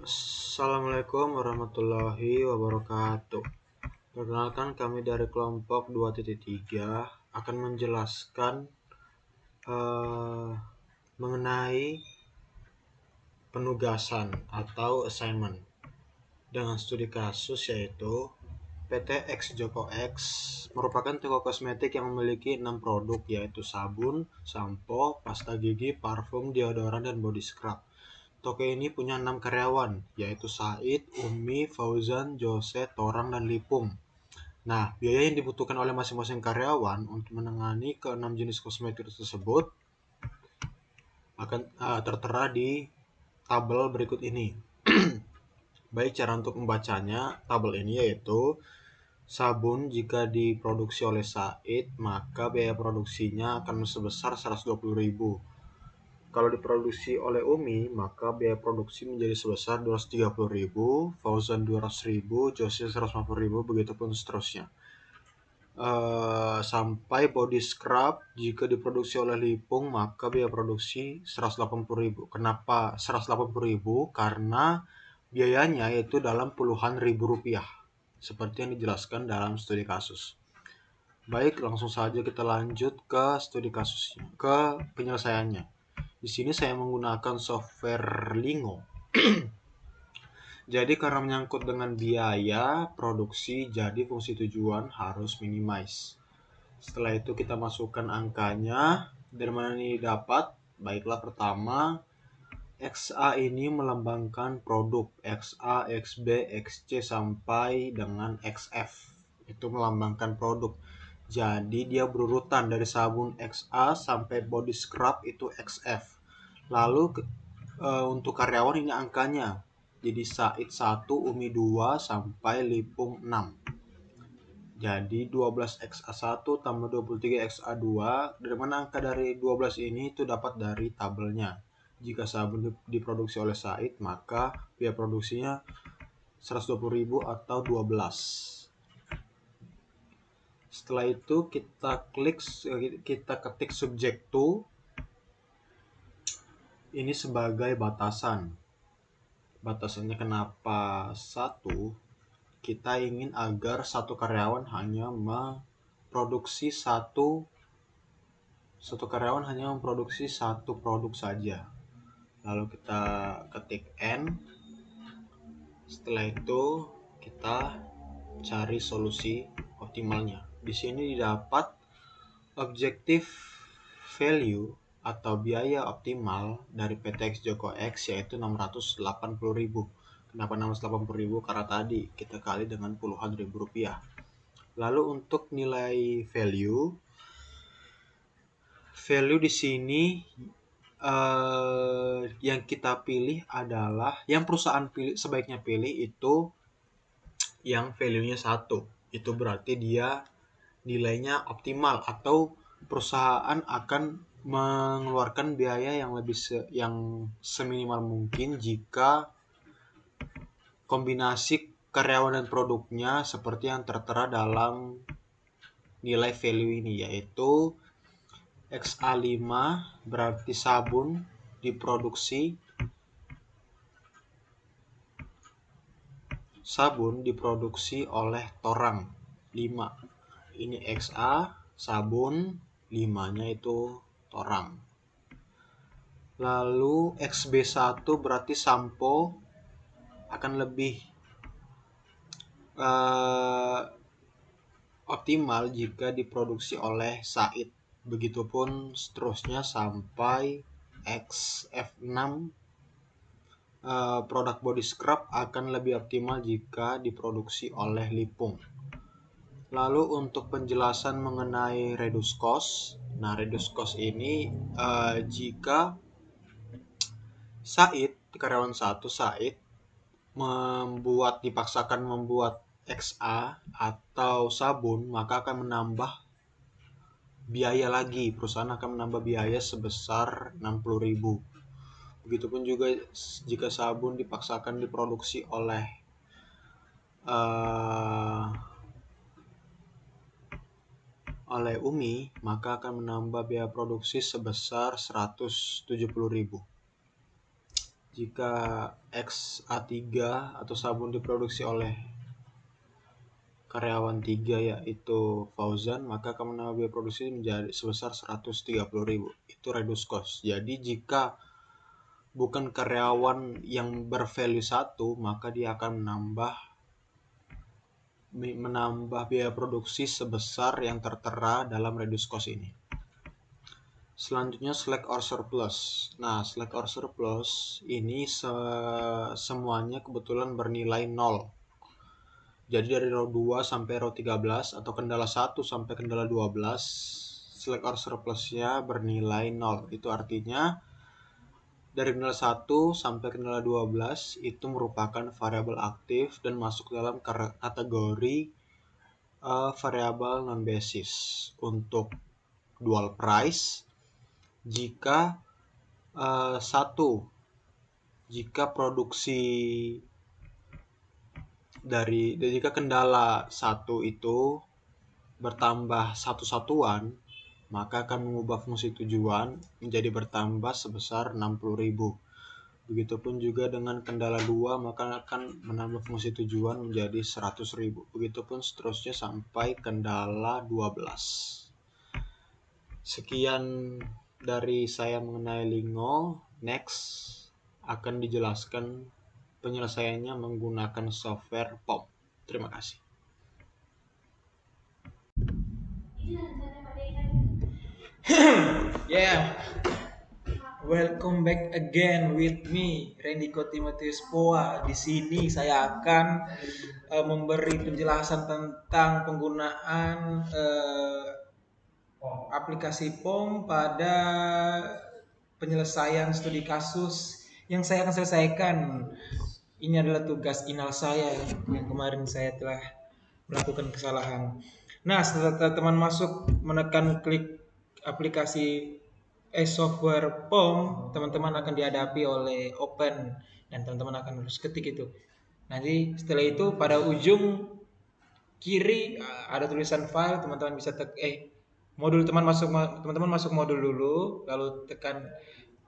Assalamualaikum warahmatullahi wabarakatuh. Perkenalkan, kami dari kelompok 2.3 akan menjelaskan mengenai penugasan atau assignment dengan studi kasus, yaitu PT X Joko X merupakan toko kosmetik yang memiliki 6 produk, yaitu sabun, sampo, pasta gigi, parfum, deodoran, dan body scrub. Toko ini punya 6 karyawan, yaitu Said, Umi, Fauzan, Jose, Torang, dan Lipung. Nah, biaya yang dibutuhkan oleh masing-masing karyawan untuk menangani ke-6 jenis kosmetik tersebut akan tertera di tabel berikut ini. Baik, cara untuk membacanya, tabel ini yaitu sabun jika diproduksi oleh Said, maka biaya produksinya akan sebesar 120.000. Kalau diproduksi oleh Umi, maka biaya produksi menjadi sebesar 230.000, Fauzan 200.000, Jose 150.000, begitupun seterusnya. Sampai body scrub jika diproduksi oleh Lipung, maka biaya produksi 180.000. Kenapa 180.000? Karena biayanya itu dalam puluhan ribu rupiah, seperti yang dijelaskan dalam studi kasus. Baik, langsung saja kita lanjut ke studi kasusnya, ke penyelesaiannya. Di sini saya menggunakan software Lingo. Jadi karena menyangkut dengan biaya produksi, jadi fungsi tujuan harus minimize. Setelah itu kita masukkan angkanya. Dari mana ini dapat? Baiklah, pertama, XA ini melambangkan produk. XA, XB, XC sampai dengan XF. Itu melambangkan produk. Jadi dia berurutan dari sabun XA sampai body scrub itu XF. Lalu untuk karyawan ini angkanya. Jadi Said 1, Umi 2 sampai Lipung 6. Jadi 12XA1 tambah 23XA2. Dari mana angka dari 12 ini? Itu dapat dari tabelnya. Jika sabun diproduksi oleh Said, maka biaya produksinya 120.000 atau 12. Setelah itu kita ketik subject to ini sebagai batasan. Batasannya kenapa 1? Kita ingin agar satu karyawan hanya memproduksi satu produk saja. Lalu kita ketik N. Setelah itu kita cari solusi optimalnya. Di sini didapat objective value atau biaya optimal dari PT X Joko X yaitu 680.000. Kenapa 680.000? Karena tadi kita kali dengan puluhan ribu rupiah. Lalu untuk nilai value di sini yang kita pilih adalah, yang perusahaan sebaiknya pilih itu yang value-nya 1. Itu berarti dia nilainya optimal, atau perusahaan akan mengeluarkan biaya yang yang seminimal mungkin jika kombinasi karyawan dan produknya seperti yang tertera dalam nilai value ini, yaitu XA5 berarti sabun diproduksi oleh Torang 5. Ini XA, sabun, 5-nya itu Torang. Lalu XB1 berarti sampo akan lebih optimal jika diproduksi oleh Said. Begitupun seterusnya sampai XF6. Produk body scrub akan lebih optimal jika diproduksi oleh Lipung. Lalu untuk penjelasan mengenai reduce cost. Nah, reduce cost ini jika karyawan 1 Said dipaksakan membuat XA atau sabun, maka akan menambah biaya lagi. Perusahaan akan menambah biaya sebesar 60.000. Begitupun juga jika sabun dipaksakan diproduksi oleh Umi, maka akan menambah biaya produksi sebesar 170.000. Jika XA3 atau sabun diproduksi oleh karyawan 3 yaitu Fauzan, maka kamu menambah biaya produksi menjadi sebesar 130.000. Itu reduce cost. Jadi jika bukan karyawan yang bervalue 1, maka dia akan menambah biaya produksi sebesar yang tertera dalam reduce cost ini. Selanjutnya slack or surplus. Nah, slack or surplus ini semuanya kebetulan bernilai 0. Jadi dari row 2 sampai row 13 atau kendala 1 sampai kendala 12, slack or surplusnya bernilai 0. Itu artinya dari kendala 1 sampai kendala 12 itu merupakan variabel aktif dan masuk dalam kategori variabel non basis. Untuk dual price, jika produksi jika kendala 1 itu bertambah 1 satuan, maka akan mengubah fungsi tujuan menjadi bertambah sebesar 60.000. Begitupun juga dengan kendala 2, maka akan menambah fungsi tujuan menjadi 100.000. Begitupun seterusnya sampai kendala 12. Sekian dari saya mengenai Lingo. Next akan dijelaskan penyelesaiannya menggunakan software POM. Terima kasih. Welcome back again with me, Rendiko Timotius Poa. Di sini saya akan memberi penjelasan tentang penggunaan aplikasi POM pada penyelesaian studi kasus yang saya akan selesaikan. Ini adalah tugas inal saya yang kemarin saya telah melakukan kesalahan. Nah, setelah teman masuk menekan klik aplikasi software POM, teman-teman akan dihadapi oleh open dan teman-teman akan harus ketik itu. Nanti setelah itu pada ujung kiri ada tulisan file, teman-teman bisa modul teman-teman masuk modul dulu, lalu tekan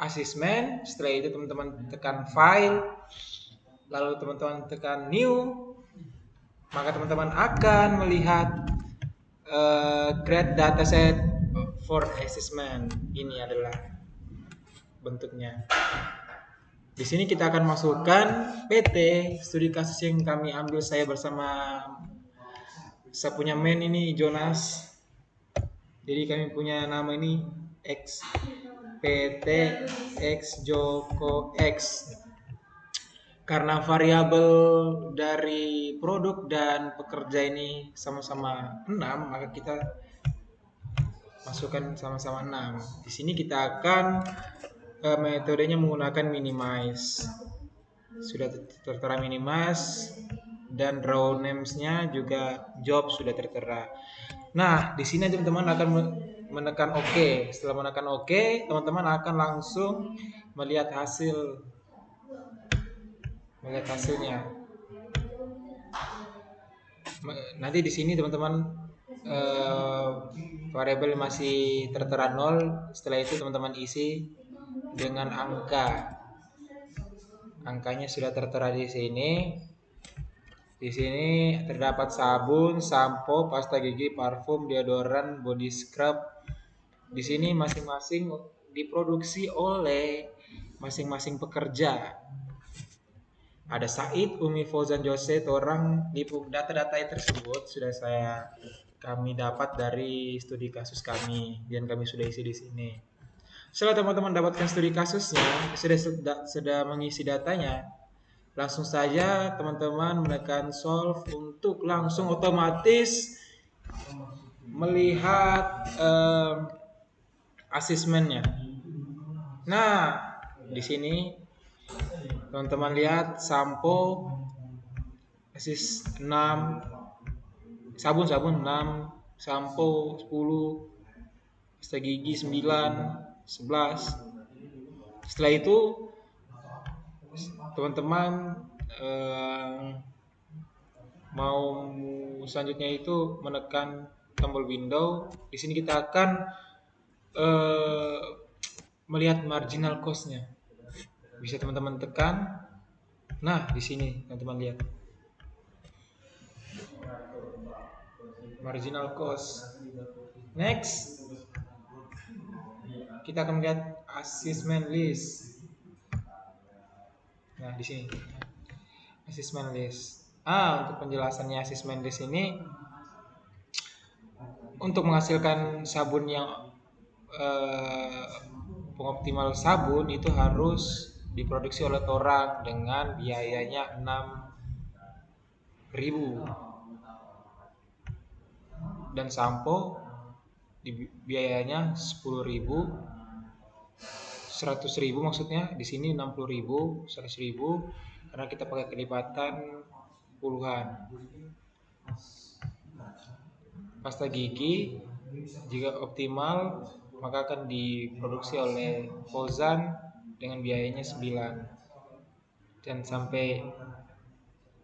assessment. Setelah itu teman-teman tekan file, lalu teman-teman tekan new, maka teman-teman akan melihat create dataset for assessment. Ini adalah bentuknya. Di sini kita akan masukkan PT studi kasus yang kami ambil saya bersama saya punya main ini Jonas. Jadi kami punya nama ini X PT X Joko X. Karena variabel dari produk dan pekerja ini sama-sama 6, maka kita masukkan sama-sama 6. Di sini kita akan metodenya menggunakan minimize. Sudah tertera minimize dan row names-nya juga job sudah tertera. Nah, di sini teman-teman akan menekan OK. Setelah menekan OK, teman-teman akan langsung melihat hasilnya. Nanti di sini teman-teman variabel masih tertera 0. Setelah itu teman-teman isi dengan angka. Angkanya sudah tertera di sini. Di sini terdapat sabun, sampo, pasta gigi, parfum, deodoran, body scrub. Di sini masing-masing diproduksi oleh masing-masing pekerja. Ada Said, Umi, Fauzan, Jose, Torang. Di data-data tersebut sudah kami dapat dari studi kasus kami dan kami sudah isi di sini. Setelah teman-teman dapatkan studi kasusnya, sudah mengisi datanya, langsung saja teman-teman menekan solve untuk langsung otomatis melihat asesmennya. Nah, di sini teman-teman lihat sampo asis 6, sabun 6, sampo 10, pasta gigi 9, 11. Setelah itu teman-teman mau selanjutnya itu menekan tombol window. Di sini kita akan melihat marginal cost-nya. Bisa teman-teman tekan. Nah, di sini teman-teman lihat. Marginal cost. Next, kita akan melihat assessment list. Nah, di sini assessment list. Untuk penjelasannya assessment list ini untuk menghasilkan sabun yang pengoptimal sabun itu harus diproduksi oleh orang dengan biayanya 6.000 dan sampo biayanya 10.000, 100.000 maksudnya. Di sini 60.000, 100.000 karena kita pakai kelipatan puluhan. Pasta gigi jika optimal maka akan diproduksi oleh Ozan dengan biayanya 9, dan sampai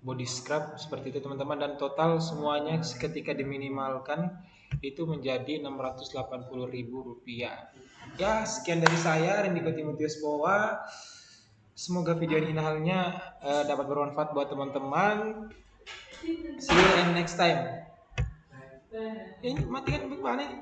body scrub seperti itu teman-teman, dan total semuanya ketika diminimalkan itu menjadi 680.000 rupiah. Ya, sekian dari saya, Rendiko Timotius Powa. Semoga video ini halnya dapat bermanfaat buat teman-teman. See you in next time. Ini matikan bagaimana ini?